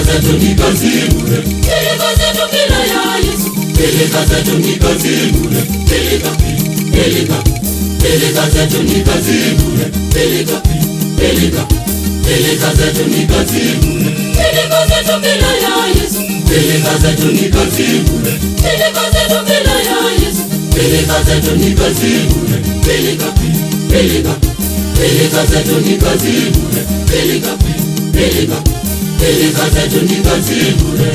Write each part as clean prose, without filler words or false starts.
Peleka zetu ni kazi bure. Peleka zetu bila ya Yesu. Peleka zetu ni kazi bure. Peleka, peleka. Peleka zetu ni kazi bure. Peleka, peleka. Peleka zetu ni kazi bure. Peleka zetu bila ya Yesu. Peleka zetu ni kazi bure. Peleka zetu bila ya Yesu. Peleka zetu ni kazi bure. Peleka, peleka. Peleka zetu ni kazi bure. Peleka, peleka. Peleka zetu ni kazi bure.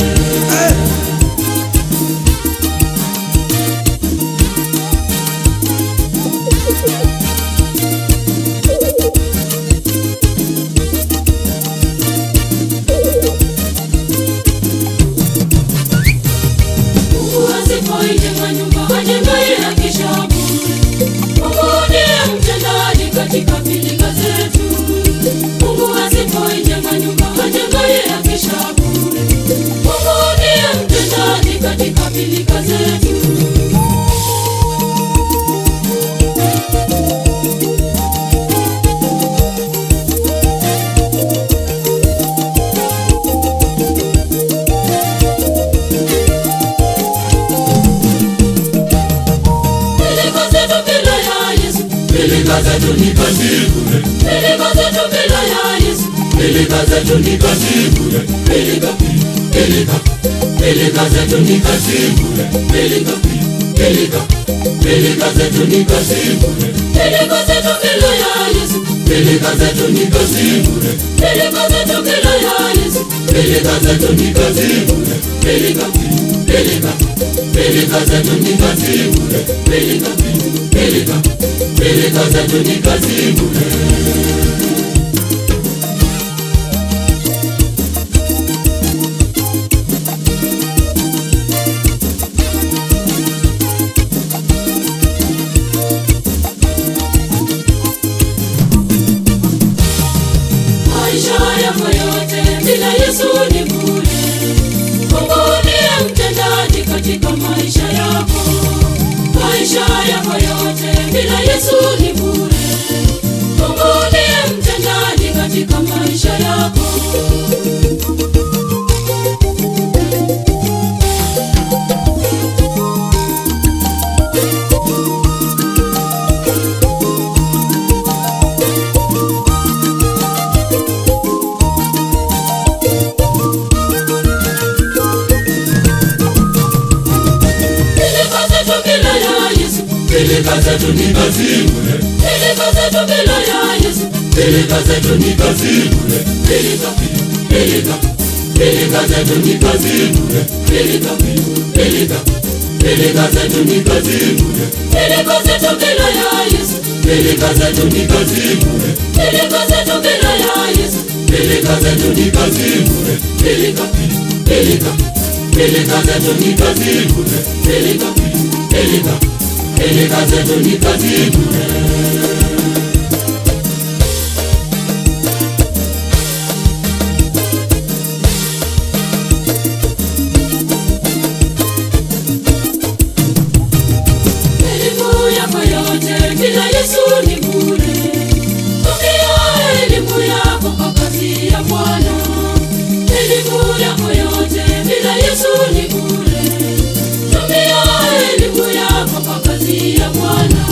Asipoijenga nyumba ajengaye akisha bure. Mungu ndiye mtendaji katika pilika zetu. Mungu asipoijenga nyumba ajengaye akisha bure. Mungu ndiye mtendaji katika pilika zetu. Peleka zetu ni kazi bure. Peleka zetu bila ya Yesu. Peleka zetu ni kazi bure. Peleka, peleka. Peleka zetu ni kazi bure. Peleka, peleka. Peleka zetu ni kazi bure. Peleka zetu bila ya Yesu. Peleka zetu ni kazi bure. Peleka zetu bila ya Yesu. Peleka zetu ni kazi bure. Peleka, peleka. Peleka zetu ni kazi bure. Peleka, peleka. Peleka zetu ni kazi bure. Maisha yako yote bila Yesu ni bure. Mungu ndiye mtendaji katika maisha yako. Maisha yako yote bila Yesu ni bure. Mungu ndiye mtendaji katika maisha yako. Peleka zetu ni kazi bure. Peleka zetu bila ya Yesu. Peleka zetu ni kazi bure. Peleka, peleka. Peleka zetu ni kazi bure. Peleka, peleka. Peleka zetu ni kazi bure. Peleka zetu bila ya Yesu. Peleka zetu ni kazi bure. Peleka zetu bila ya Yesu. Peleka zetu ni kazi bure. Peleka, peleka. Peleka zetu ni kazi bure. Peleka, peleka. Peleka zetu ni kazi bure. Elimu yako yote bila Yesu ni bure. Tumia elimu yako kwa kazi ya Bwana. Elimu yako yote bila Yesu ni bure. Tumia elimu yako kwa kazi ya Bwana.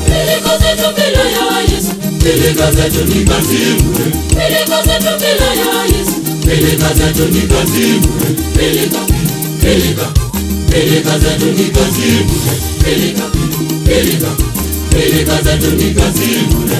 Peleka zetu bila ya Yesu. Peleka zetu ni kazi bure. Peleka zetu bila ya Yesu. Peleka zetu ni kazi bure. Peleka, peleka. Peleka zetu ni kazi bure. Peleka, peleka. Peleka zetu ni kazi bure.